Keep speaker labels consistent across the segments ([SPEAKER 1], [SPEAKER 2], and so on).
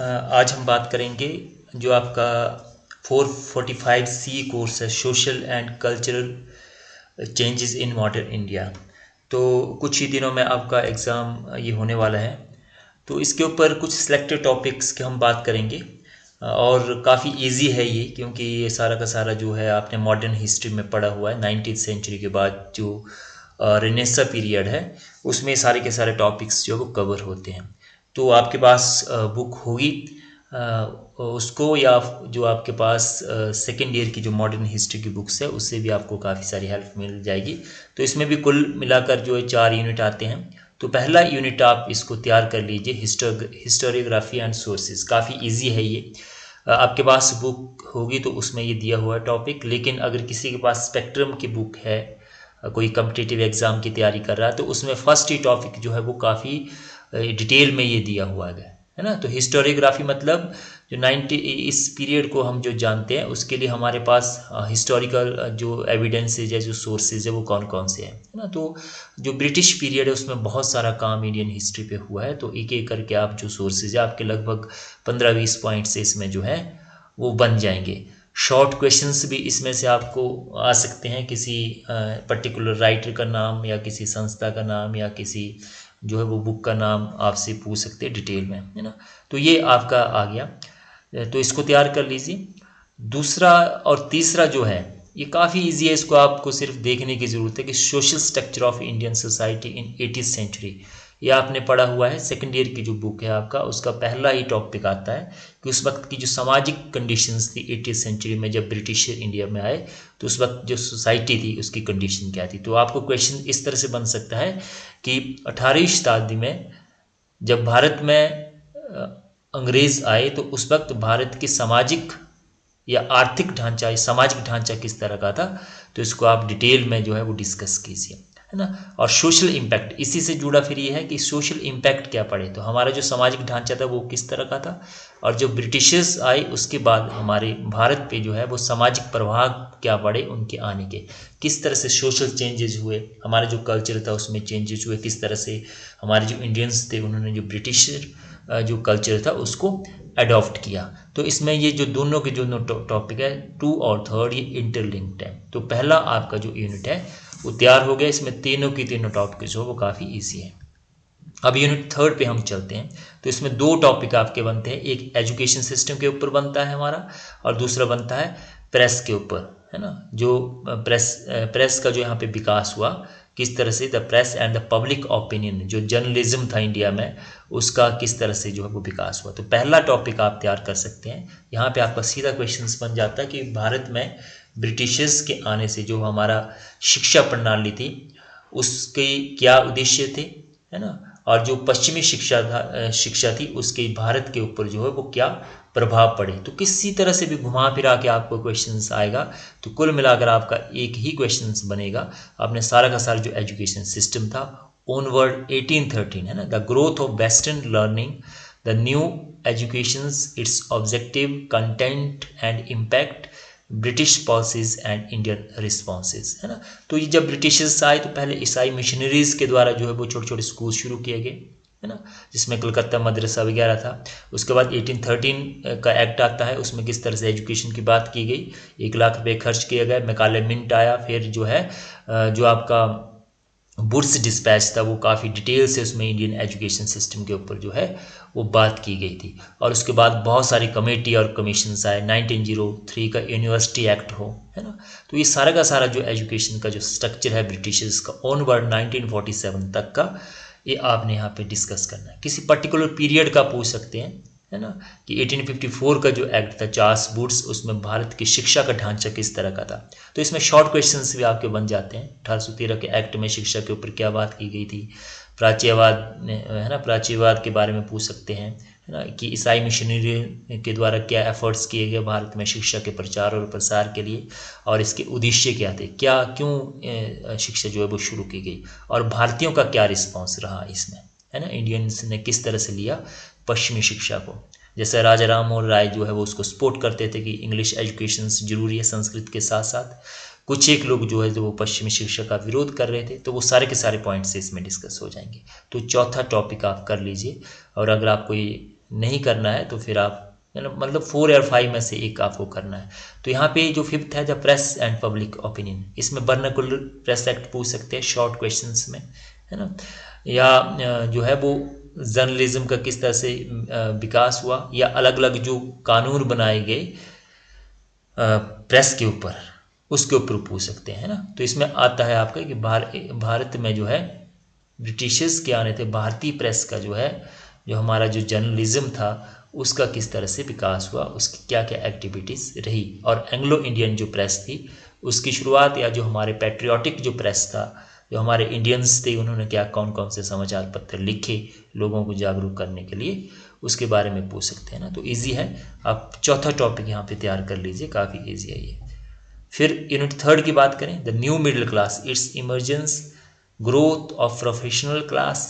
[SPEAKER 1] आज हम बात करेंगे जो आपका 445C कोर्स है, social and cultural changes in modern India. तो कुछ ही दिनों में आपका एग्ज़ाम ये होने वाला है। तो इसके ऊपर कुछ सिलेक्टेड टॉपिक्स की हम बात करेंगे और काफ़ी इजी है ये, क्योंकि ये सारा का सारा जो है आपने मॉडर्न हिस्ट्री में पढ़ा हुआ है। 19th सेंचुरी के बाद जो रेनेसा पीरियड है उसमें सारे के सारे टॉपिक्स जो है वो कवर होते हैं। तो आपके पास बुक होगी उसको, या जो आपके पास सेकेंड ईयर की जो मॉडर्न हिस्ट्री की बुक्स है उससे भी आपको काफ़ी सारी हेल्प मिल जाएगी। तो इसमें भी कुल मिलाकर जो है 4 यूनिट आते हैं। तो पहला यूनिट आप इसको तैयार कर लीजिए, हिस्टोरियोग्राफी एंड सोर्सेज। काफ़ी इजी है ये। आपके पास बुक होगी तो उसमें ये दिया हुआ है टॉपिक, लेकिन अगर किसी के पास स्पेक्ट्रम की बुक है, कोई कम्पिटिटिव एग्ज़ाम की तैयारी कर रहा है, तो उसमें फर्स्ट ही टॉपिक जो है वो काफ़ी डिटेल में ये दिया हुआ है ना। तो हिस्टोरियोग्राफी मतलब जो 90 इस पीरियड को हम जो जानते हैं उसके लिए हमारे पास हिस्टोरिकल जो एविडेंसेज है, जो सोर्सेज है वो कौन कौन से हैं, है ना। तो जो ब्रिटिश पीरियड है उसमें बहुत सारा काम इंडियन हिस्ट्री पे हुआ है। तो एक एक करके आप जो सोर्सेज है आपके लगभग 15-20 पॉइंट से इसमें जो है वो बन जाएंगे। शॉर्ट क्वेश्चंस भी इसमें से आपको आ सकते हैं, किसी पर्टिकुलर राइटर का नाम या किसी संस्था का नाम या किसी जो है वो बुक का नाम आपसे पूछ सकते हैं डिटेल में, है ना। तो ये आपका आ गया, तो इसको तैयार कर लीजिए। दूसरा और तीसरा जो है ये काफ़ी इजी है, इसको आपको सिर्फ देखने की ज़रूरत है कि social structure of Indian society in 18th century. ये आपने पढ़ा हुआ है, सेकेंड ईयर की जो बुक है आपका उसका पहला ही टॉपिक आता है कि उस वक्त की जो सामाजिक कंडीशंस थी 18th सेंचुरी में, जब ब्रिटिश इंडिया में आए तो उस वक्त जो सोसाइटी थी उसकी कंडीशन क्या थी। तो आपको क्वेश्चन इस तरह से बन सकता है कि 18वीं शताब्दी में जब भारत में अंग्रेज़ आए तो उस वक्त भारत की सामाजिक या आर्थिक ढांचा, सामाजिक ढांचा किस तरह का था। तो इसको आप डिटेल में जो है वो डिस्कस कीजिए, है ना। और सोशल इम्पैक्ट इसी से जुड़ा फिर ये है कि सोशल इम्पैक्ट क्या पड़े, तो हमारा जो सामाजिक ढांचा था वो किस तरह का था, और जो ब्रिटिशर्स आए उसके बाद हमारे भारत पे जो है वो सामाजिक प्रभाव क्या पड़े उनके आने के, किस तरह से सोशल चेंजेस हुए, हमारा जो कल्चर था उसमें चेंजेस हुए, किस तरह से हमारे जो इंडियंस थे उन्होंने जो ब्रिटिश जो कल्चर था उसको अडॉप्ट किया। तो इसमें ये जो दोनों के जो टॉपिक है 2 और 3 ये इंटरलिंक्ड है। तो पहला आपका जो यूनिट है वो तैयार हो गया, इसमें तीनों की तीनों टॉपिक जो वो काफ़ी ईजी है। अब यूनिट 3 पे हम चलते हैं। तो इसमें 2 टॉपिक आपके बनते हैं, एक एजुकेशन सिस्टम के ऊपर बनता है हमारा और दूसरा बनता है प्रेस के ऊपर, है ना। जो प्रेस का जो यहाँ पे विकास हुआ, किस तरह से the press and the public opinion, जो जर्नलिज्म था इंडिया में उसका किस तरह से जो है वो विकास हुआ। तो पहला टॉपिक आप तैयार कर सकते हैं। यहाँ पे आपका सीधा क्वेश्चन बन जाता है कि भारत में ब्रिटिशर्स के आने से जो हमारा शिक्षा प्रणाली थी उसके क्या उद्देश्य थे, है ना। और जो पश्चिमी शिक्षा थी उसके भारत के ऊपर जो है वो क्या प्रभाव पड़े। तो किसी तरह से भी घुमा फिरा के आपको क्वेश्चंस आएगा। तो कुल मिलाकर आपका एक ही क्वेश्चंस बनेगा। आपने सारा का सारा जो एजुकेशन सिस्टम था ऑनवर्ड 1813, है ना, the growth of western learning, the new education, it's objective, content and impact, British policies and Indian responses, है ना। तो ये जब ब्रिटिशर्स आए तो पहले ईसाई मिशनरीज के द्वारा जो है वो छोटे छोटे स्कूल शुरू किए गए, है ना, जिसमें कलकत्ता मदरसा वगैरह था। उसके बाद 1813 का एक्ट आता है, उसमें किस तरह से एजुकेशन की बात की गई, 1 लाख रुपये खर्च किया गया, मैकाले मिंट आया, फिर जो है जो आपका बुर्स डिस्पैच था वो काफ़ी डिटेल से उसमें इंडियन एजुकेशन सिस्टम के ऊपर जो है वो बात की गई थी। और उसके बाद बहुत सारी कमेटी और कमीशंस आए, 1903 का यूनिवर्सिटी एक्ट हो, है ना। तो ये सारा का सारा जो एजुकेशन का जो स्ट्रक्चर है ब्रिटिशर्स का ऑनवर्ड 1947 तक का, ये आपने यहाँ पे डिस्कस करना है। किसी पर्टिकुलर पीरियड का पूछ सकते हैं, है ना, कि 1854 का जो एक्ट था चार्ल्स वुड्स, उसमें भारत की शिक्षा का ढांचा किस तरह का था। तो इसमें शॉर्ट क्वेश्चंस भी आपके बन जाते हैं। 1813 के एक्ट में शिक्षा के ऊपर क्या बात की गई थी, प्राच्यवाद, है ना, प्राच्यवाद के बारे में पूछ सकते हैं, है ना, कि ईसाई मिशनरी के द्वारा क्या एफर्ट्स किए गए भारत में शिक्षा के प्रचार और प्रसार के लिए, और इसके उद्देश्य क्या थे, क्या क्यों शिक्षा जो है वो शुरू की गई, और भारतीयों का क्या रिस्पॉन्स रहा इसमें, है ना, इंडियंस ने किस तरह से लिया पश्चिमी शिक्षा को। जैसे राजा राम मोहन राय जो है वो उसको सपोर्ट करते थे कि इंग्लिश एजुकेशन जरूरी है संस्कृत के साथ साथ। कुछ एक लोग जो है जो वो पश्चिमी शिक्षा का विरोध कर रहे थे। तो वो सारे के सारे पॉइंट्स इसमें डिस्कस हो जाएंगे। तो चौथा टॉपिक आप कर लीजिए, और अगर आपको ये नहीं करना है तो फिर आप मतलब 4 या 5 में से एक आपको करना है। तो यहाँ पे जो 5th है the press and public opinion, इसमें वर्नाकुलर प्रेस एक्ट पूछ सकते हैं शॉर्ट क्वेश्चंस में, है ना। या जो है वो जर्नलिज्म का किस तरह से विकास हुआ, या अलग अलग जो कानून बनाए गए प्रेस के ऊपर, उसके ऊपर पूछ सकते हैं, है ना। तो इसमें आता है आपका कि भारत में जो है ब्रिटिशर्स के आने थे, भारतीय प्रेस का जो है, जो हमारा जो जर्नलिज्म था उसका किस तरह से विकास हुआ, उसकी क्या क्या एक्टिविटीज़ रही। और एंग्लो इंडियन जो प्रेस थी उसकी शुरुआत, या जो हमारे पैट्रियाटिक जो प्रेस था, जो हमारे इंडियंस थे, उन्होंने क्या कौन कौन से समाचार पत्र लिखे लोगों को जागरूक करने के लिए, उसके बारे में पूछ सकते हैं ना। तो इजी है, आप चौथा टॉपिक यहाँ पे तैयार कर लीजिए, काफ़ी इजी है ये। फिर यूनिट 3 की बात करें, the new middle class, its emergence, growth of professional class,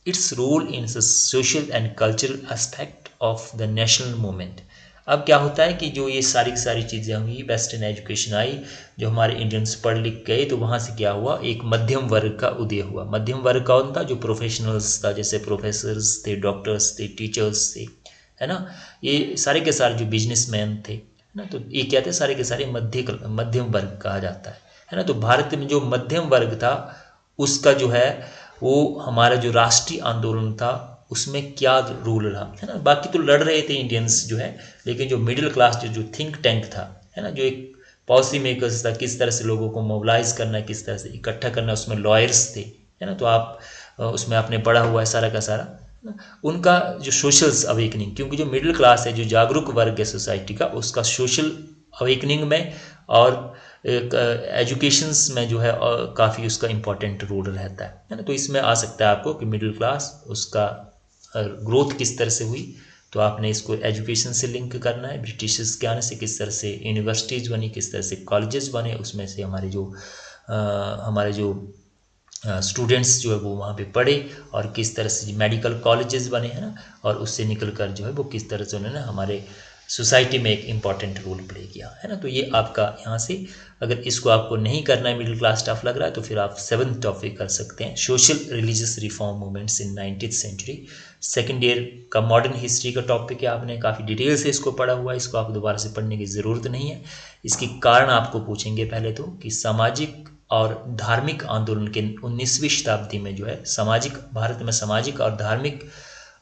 [SPEAKER 1] its role in social and cultural aspect of the national movement. अब क्या होता है कि जो ये सारी की सारी चीज़ें हुई, वेस्टर्न एजुकेशन आई, जो हमारे इंडियंस पढ़ लिख गए, तो वहाँ से क्या हुआ, एक मध्यम वर्ग का उदय हुआ। मध्यम वर्ग कौन था, जो प्रोफेशनल्स था, जैसे प्रोफेसर्स थे, डॉक्टर्स थे, टीचर्स थे, है ना। ये सारे के सारे जो बिजनेसमैन थे, है ना, तो ये क्या थे, सारे के सारे मध्यम वर्ग कहा जाता है ना। तो भारत में जो मध्यम वर्ग था उसका जो है वो हमारा जो राष्ट्रीय आंदोलन था उसमें क्या रोल रहा, है ना। बाकी तो लड़ रहे थे इंडियंस जो है, लेकिन जो मिडिल क्लास जो थिंक टैंक था, है ना, जो एक पॉलिसी मेकर्स था, किस तरह से लोगों को मोबिलाइज करना है, किस तरह से इकट्ठा करना, उसमें लॉयर्स थे, है ना। तो आप उसमें आपने पढ़ा हुआ है सारा का सारा, उनका जो सोशल अवेकनिंग, क्योंकि जो मिडिल क्लास है, जो जागरूक वर्ग है सोसाइटी का, उसका सोशल अवेकनिंग में और एजुकेशंस में जो है काफ़ी उसका इम्पोर्टेंट रोल रहता है ना। तो इसमें आ सकता है आपको कि मिडिल क्लास उसका ग्रोथ किस तरह से हुई, तो आपने इसको एजुकेशन से लिंक करना है। ब्रिटिशर्स के आने से किस तरह से यूनिवर्सिटीज़ बनी, किस तरह से कॉलेजेस बने, उसमें से हमारे जो स्टूडेंट्स जो है वो वहाँ पे पढ़े, और किस तरह से मेडिकल कॉलेजेस बने, है ना। और उससे निकल कर जो है वो किस तरह से उन्होंने हमारे सोसाइटी में एक इम्पॉर्टेंट रोल प्ले किया, है ना। तो ये आपका यहाँ से, अगर इसको आपको नहीं करना है, मिडिल क्लास टफ लग रहा है, तो फिर आप 7th टॉपिक कर सकते हैं, social religious reform movements in 19th century. Second year का मॉडर्न हिस्ट्री का टॉपिक है, आपने काफ़ी डिटेल से इसको पढ़ा हुआ है, इसको आपको दोबारा से पढ़ने की ज़रूरत नहीं है। इसके कारण आपको पूछेंगे पहले तो कि सामाजिक और धार्मिक आंदोलन के 19वीं शताब्दी में जो है भारत में सामाजिक और धार्मिक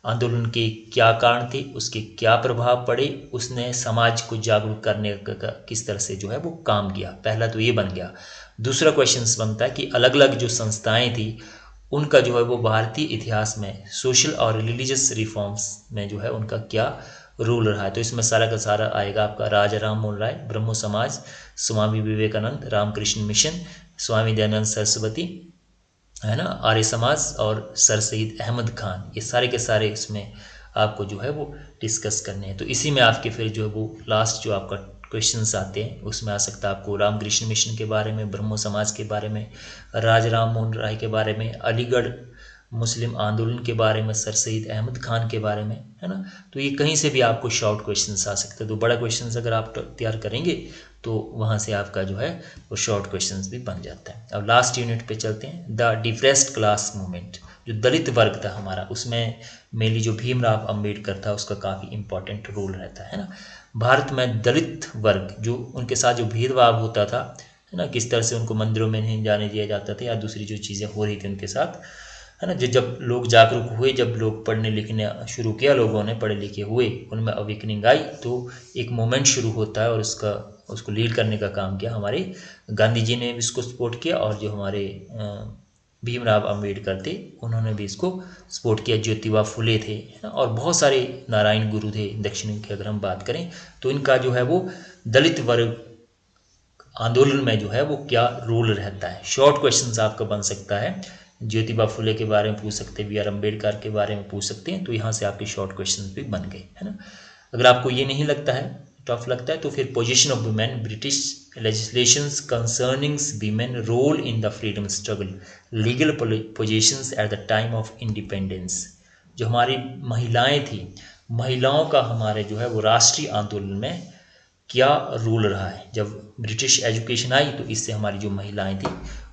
[SPEAKER 1] आंदोलन के क्या कारण थे, उसके क्या प्रभाव पड़े, उसने समाज को जागरूक करने का किस तरह से जो है वो काम किया। पहला तो ये बन गया। दूसरा क्वेश्चन बनता है कि अलग अलग जो संस्थाएं थी उनका जो है वो भारतीय इतिहास में सोशल और रिलीजियस रिफॉर्म्स में जो है उनका क्या रोल रहा है। तो इसमें सारा का सारा आएगा आपका राजा राम मोहन राय, ब्रह्मो समाज, स्वामी विवेकानंद, रामकृष्ण मिशन, स्वामी दयानंद सरस्वती, है ना, आर्य समाज, और सर सईद अहमद खान, ये सारे के सारे इसमें आपको जो है वो डिस्कस करने हैं। तो इसी में आपके फिर जो है वो लास्ट जो आपका क्वेश्चंस आते हैं उसमें आ सकता है आपको रामकृष्ण मिशन के बारे में, ब्रह्मो समाज के बारे में, राजा राम मोहन राय के बारे में, अलीगढ़ मुस्लिम आंदोलन के बारे में, सर सईद अहमद खान के बारे में, है ना। तो ये कहीं से भी आपको शॉर्ट क्वेश्चंस आ सकते हैं। तो बड़ा क्वेश्चंस अगर आप तैयार करेंगे तो वहाँ से आपका जो है वो शॉर्ट क्वेश्चंस भी बन जाता है। अब लास्ट यूनिट पे चलते हैं, द डिप्रेस्ड क्लास मूवमेंट, जो दलित वर्ग था हमारा, उसमें मेनली जो भीमराव अंबेडकर था उसका काफ़ी इंपॉर्टेंट रोल रहता है ना। भारत में दलित वर्ग जो उनके साथ जो भेदभाव होता था, है ना, किस तरह से उनको मंदिरों में नहीं जाने दिया जाता था, या दूसरी जो चीज़ें हो रही थी उनके साथ, है ना। जब लोग जागरूक हुए, जब लोग पढ़ने लिखने शुरू किया, लोगों ने पढ़े लिखे हुए, उनमें अवेकनिंग आई, तो एक मूवमेंट शुरू होता है, और उसको लीड करने का काम किया हमारे गांधी जी ने भी इसको सपोर्ट किया, और जो हमारे भीमराव अंबेडकर थे उन्होंने भी इसको सपोर्ट किया, ज्योतिबा फुले थे, है ना, और बहुत सारे नारायण गुरु थे दक्षिण की अगर हम बात करें। तो इनका जो है वो दलित वर्ग आंदोलन में जो है वो क्या रोल रहता है। शॉर्ट क्वेश्चंस आपका बन सकता है, ज्योतिबा फुले के बारे में पूछ सकते हैं, बी आर अम्बेडकर के बारे में पूछ सकते हैं, तो यहाँ से आपके शॉर्ट क्वेश्चंस भी बन गए, है ना। अगर आपको ये नहीं लगता है, टफ लगता है, तो फिर position of women, British legislations concerning women, role in the freedom struggle, legal positions at the time of independence, जो हमारी महिलाएं थी, महिलाओं का हमारे जो है वो राष्ट्रीय आंदोलन में क्या रोल रहा है। जब ब्रिटिश एजुकेशन आई तो इससे हमारी जो महिलाएं थी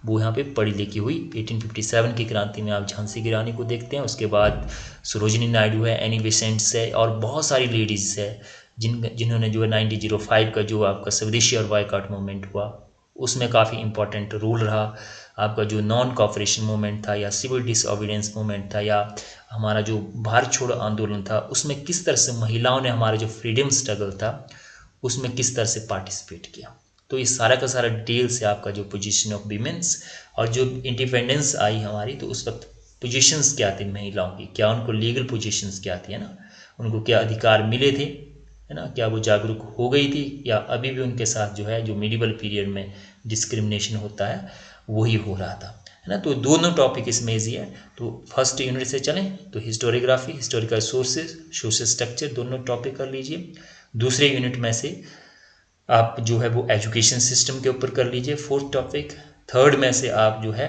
[SPEAKER 1] वो यहाँ पे पढ़ी लिखी हुई। 1857 की क्रांति में आप झांसी की रानी को देखते हैं, उसके बाद सरोजिनी नायडू है, एनी बेसेंट्स है, और बहुत सारी लेडीज़ है जिन्होंने जो है 1905 का जो आपका स्वदेशी और बॉयकॉट मूवमेंट हुआ उसमें काफ़ी इंपॉर्टेंट रोल रहा। आपका जो नॉन कॉपरेशन मूवमेंट था या सिविल डिसओबीडियंस मूवमेंट था या हमारा जो भारत छोड़ो आंदोलन था, उसमें किस तरह से महिलाओं ने हमारा जो फ्रीडम स्ट्रगल था उसमें किस तरह से पार्टिसिपेट किया। तो ये सारा का सारा डिटेल से आपका जो पोजीशन ऑफ वीमेंस और जो इंडिपेंडेंस आई हमारी, तो उस वक्त पोजीशंस क्या थी महिलाओं की, क्या उनको लीगल पोजीशंस क्या थी, है ना, उनको क्या अधिकार मिले थे, है ना, क्या वो जागरूक हो गई थी या अभी भी उनके साथ जो है जो मिडिवल पीरियड में डिस्क्रिमिनेशन होता है वही हो रहा था, है ना। तो दोनों टॉपिक इसमें ईजी है। तो फर्स्ट यूनिट से चलें तो historiography, historical sources, social structure, दोनों टॉपिक कर लीजिए। दूसरे यूनिट में से आप जो है वो एजुकेशन सिस्टम के ऊपर कर लीजिए, फोर्थ टॉपिक। थर्ड में से आप जो है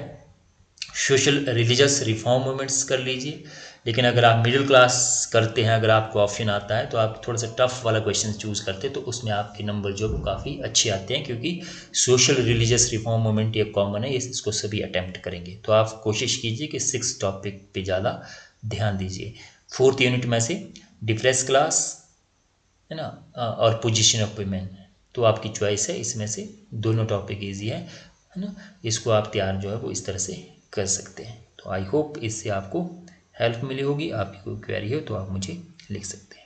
[SPEAKER 1] सोशल रिलीजियस रिफॉर्म मूवमेंट्स कर लीजिए। लेकिन अगर आप मिडिल क्लास करते हैं, अगर आपको ऑप्शन आता है तो आप थोड़ा सा टफ वाला क्वेश्चन चूज़ करते हैं, तो उसमें आपके नंबर जो वो काफ़ी अच्छे आते हैं, क्योंकि सोशल रिलीजियस रिफॉर्म मूवमेंट ये कॉमन है, इसको सभी अटैम्प्ट करेंगे। तो आप कोशिश कीजिए कि 6 टॉपिक पे ज़्यादा ध्यान दीजिए। फोर्थ यूनिट में से डिप्रेस क्लास, है ना, और पोजीशन ऑफ वुमेन, तो आपकी चॉइस है, इसमें से दोनों टॉपिक ईजी है ना। इसको आप तैयार जो है वो इस तरह से कर सकते हैं। तो आई होप इससे आपको हेल्प मिली होगी। आपकी कोई क्वेरी हो तो आप मुझे लिख सकते हैं।